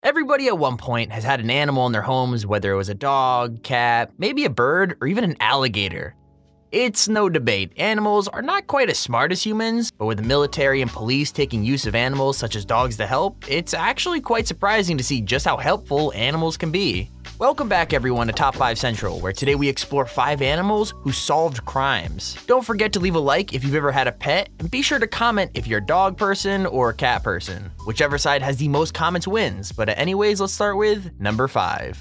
Everybody at one point has had an animal in their homes, whether it was a dog, cat, maybe a bird, or even an alligator. It's no debate, animals are not quite as smart as humans, but with the military and police taking use of animals such as dogs to help, it's actually quite surprising to see just how helpful animals can be. Welcome back everyone to Top 5 Central, where today we explore 5 animals who solved crimes. Don't forget to leave a like if you've ever had a pet, and be sure to comment if you're a dog person or a cat person. Whichever side has the most comments wins, but anyways, let's start with number 5.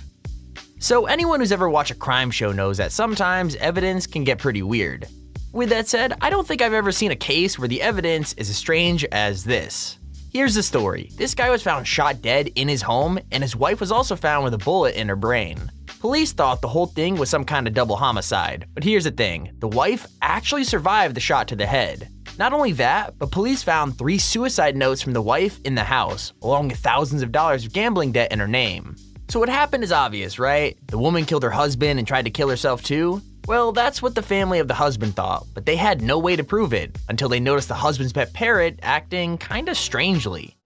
So anyone who's ever watched a crime show knows that sometimes evidence can get pretty weird. With that said, I don't think I've ever seen a case where the evidence is as strange as this. Here's the story. This guy was found shot dead in his home, and his wife was also found with a bullet in her brain. Police thought the whole thing was some kind of double homicide, but here's the thing, the wife actually survived the shot to the head. Not only that, but police found 3 suicide notes from the wife in the house, along with thousands of dollars of gambling debt in her name. So what happened is obvious, right? The woman killed her husband and tried to kill herself too? Well, that's what the family of the husband thought, but they had no way to prove it until they noticed the husband's pet parrot acting kinda strangely.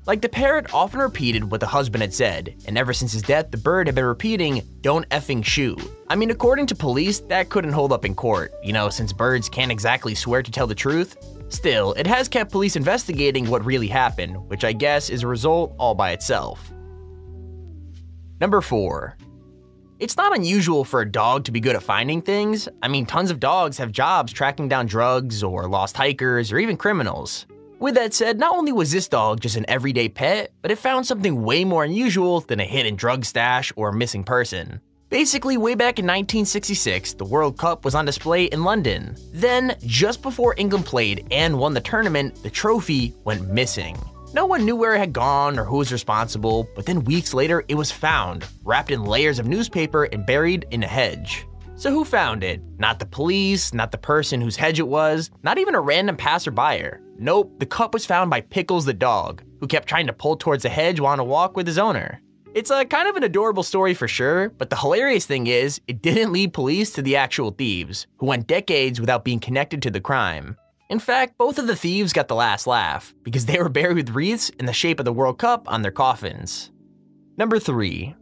Like the parrot often repeated what the husband had said, and ever since his death, the bird had been repeating, "Don't effing shoot." I mean, according to police, that couldn't hold up in court, since birds can't exactly swear to tell the truth. Still, it has kept police investigating what really happened, which I guess is a result all by itself. Number 4. It's not unusual for a dog to be good at finding things. I mean, tons of dogs have jobs tracking down drugs or lost hikers or even criminals. With that said, not only was this dog just an everyday pet, but it found something way more unusual than a hidden drug stash or a missing person. Basically, way back in 1966, the World Cup was on display in London. Then, just before England played and won the tournament, the trophy went missing. No one knew where it had gone or who was responsible, but then weeks later, it was found, wrapped in layers of newspaper and buried in a hedge. So who found it? Not the police, not the person whose hedge it was, not even a random passerby. Nope, the cup was found by Pickles the dog, who kept trying to pull towards the hedge while on a walk with his owner. It's a kind of an adorable story for sure, but the hilarious thing is, it didn't lead police to the actual thieves, who went decades without being connected to the crime. In fact, both of the thieves got the last laugh, because they were buried with wreaths in the shape of the World Cup on their coffins. Number 3.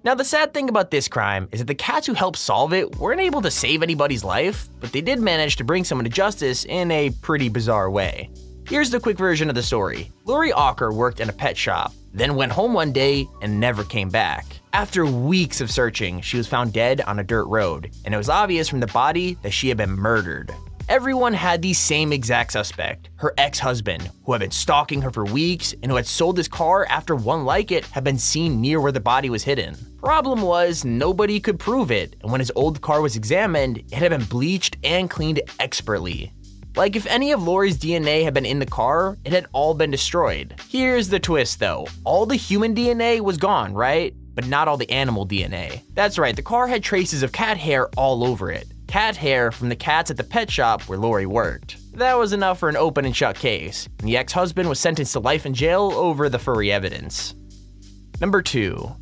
Now the sad thing about this crime is that the cats who helped solve it weren't able to save anybody's life, but they did manage to bring someone to justice in a pretty bizarre way. Here's the quick version of the story. Lori Ocker worked in a pet shop, then went home one day and never came back. After weeks of searching, she was found dead on a dirt road, and it was obvious from the body that she had been murdered. Everyone had the same exact suspect, her ex-husband, who had been stalking her for weeks and who had sold his car after one like it had been seen near where the body was hidden. Problem was, nobody could prove it, and when his old car was examined, it had been bleached and cleaned expertly. Like if any of Lori's DNA had been in the car, it had all been destroyed. Here's the twist though, all the human DNA was gone, right? But not all the animal DNA. That's right, the car had traces of cat hair all over it. Cat hair from the cats at the pet shop where Lori worked. That was enough for an open and shut case, and the ex-husband was sentenced to life in jail over the furry evidence. Number 2.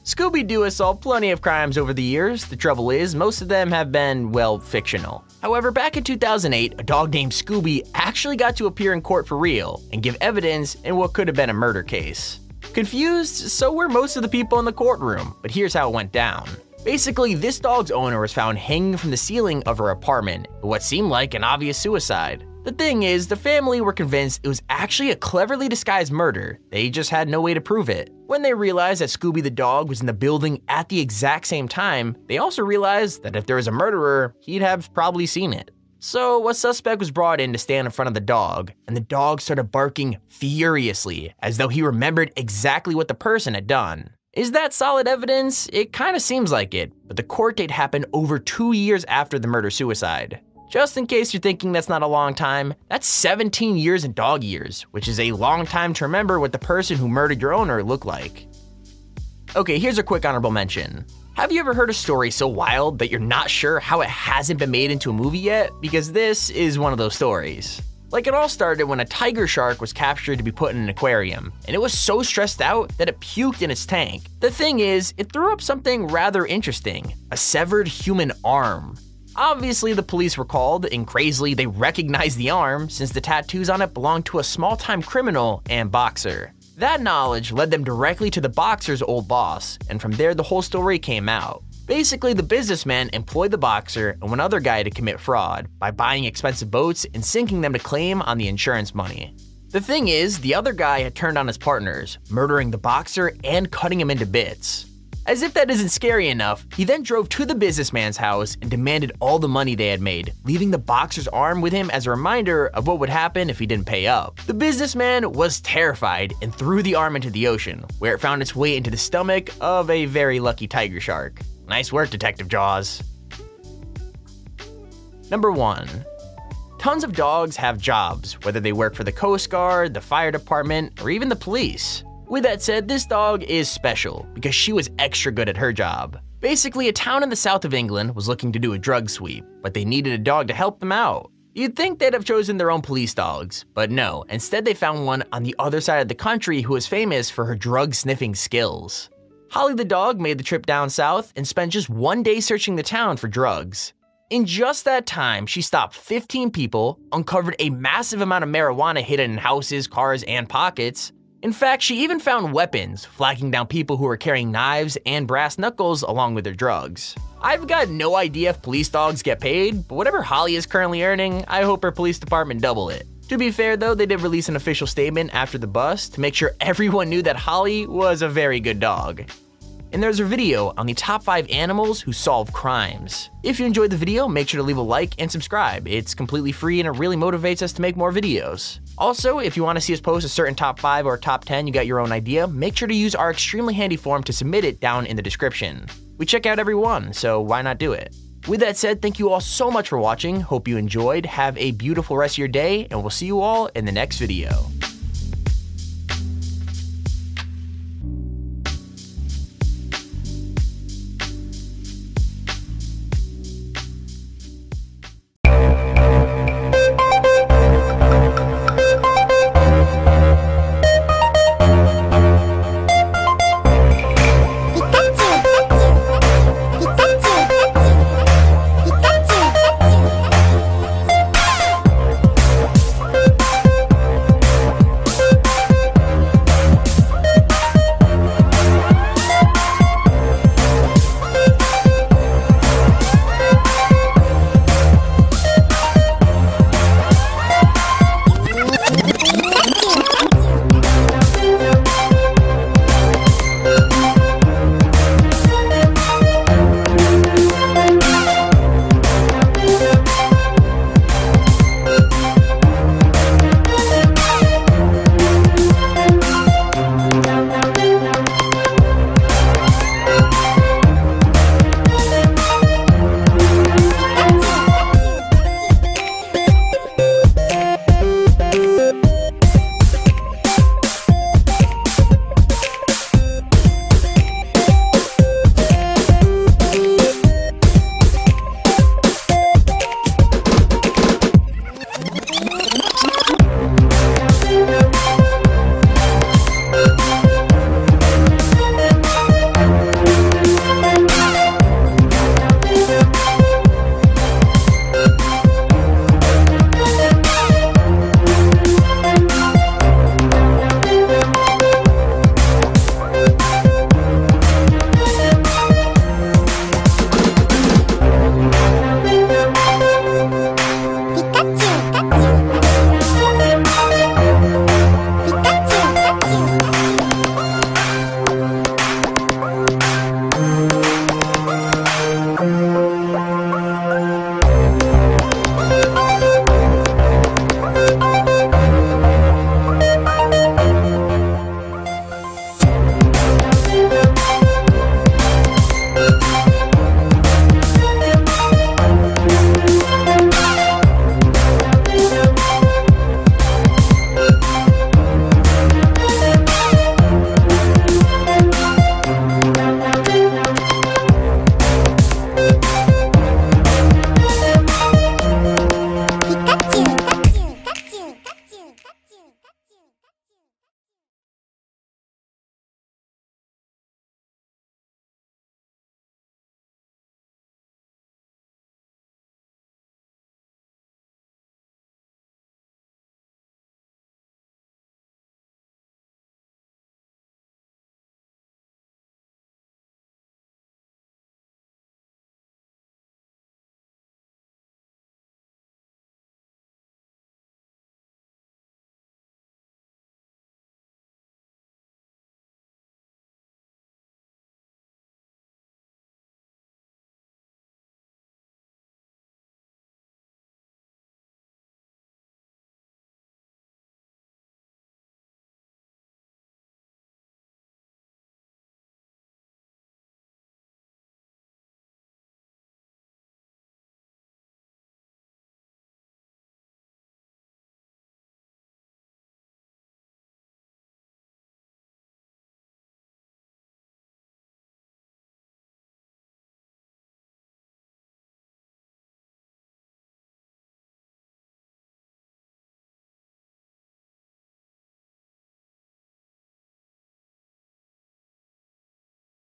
Scooby-Doo has solved plenty of crimes over the years. The trouble is, most of them have been, well, fictional. However, back in 2008, a dog named Scooby actually got to appear in court for real and give evidence in what could have been a murder case. Confused? So were most of the people in the courtroom, but here's how it went down. Basically, this dog's owner was found hanging from the ceiling of her apartment in what seemed like an obvious suicide. The thing is, the family were convinced it was actually a cleverly disguised murder. They just had no way to prove it. When they realized that Scooby the dog was in the building at the exact same time, they also realized that if there was a murderer, he'd have probably seen it. So a suspect was brought in to stand in front of the dog, and the dog started barking furiously, as though he remembered exactly what the person had done. Is that solid evidence? It kinda seems like it, but the court date happened over 2 years after the murder-suicide. Just in case you're thinking that's not a long time, that's 17 years in dog years, which is a long time to remember what the person who murdered your owner looked like. Okay, here's a quick honorable mention. Have you ever heard a story so wild that you're not sure how it hasn't been made into a movie yet? Because this is one of those stories. Like, it all started when a tiger shark was captured to be put in an aquarium, and it was so stressed out that it puked in its tank. The thing is, it threw up something rather interesting, a severed human arm. Obviously, the police were called, and crazily, they recognized the arm since the tattoos on it belonged to a small-time criminal and boxer. That knowledge led them directly to the boxer's old boss, and from there the whole story came out. Basically, the businessman employed the boxer and one other guy to commit fraud by buying expensive boats and sinking them to claim on the insurance money. The thing is, the other guy had turned on his partners, murdering the boxer and cutting him into bits. As if that isn't scary enough, he then drove to the businessman's house and demanded all the money they had made, leaving the boxer's arm with him as a reminder of what would happen if he didn't pay up. The businessman was terrified and threw the arm into the ocean, where it found its way into the stomach of a very lucky tiger shark. Nice work, Detective Jaws. Number 1. Tons of dogs have jobs, whether they work for the Coast Guard, the fire department, or even the police. With that said, this dog is special because she was extra good at her job. Basically, a town in the south of England was looking to do a drug sweep, but they needed a dog to help them out. You'd think they'd have chosen their own police dogs, but no, instead they found one on the other side of the country who was famous for her drug-sniffing skills. Holly the dog made the trip down south and spent just one day searching the town for drugs. In just that time, she stopped 15 people, uncovered a massive amount of marijuana hidden in houses, cars, and pockets. In fact, she even found weapons, flagging down people who were carrying knives and brass knuckles along with their drugs. I've got no idea if police dogs get paid, but whatever Holly is currently earning, I hope her police department double it. To be fair though, they did release an official statement after the bust to make sure everyone knew that Holly was a very good dog. And there's a video on the top 5 animals who solve crimes. If you enjoyed the video, make sure to leave a like and subscribe. It's completely free and it really motivates us to make more videos. Also, if you want to see us post a certain top 5 or top 10, you got your own idea, make sure to use our extremely handy form to submit it down in the description. We check out every one, so why not do it? With that said, thank you all so much for watching, hope you enjoyed, have a beautiful rest of your day, and we'll see you all in the next video.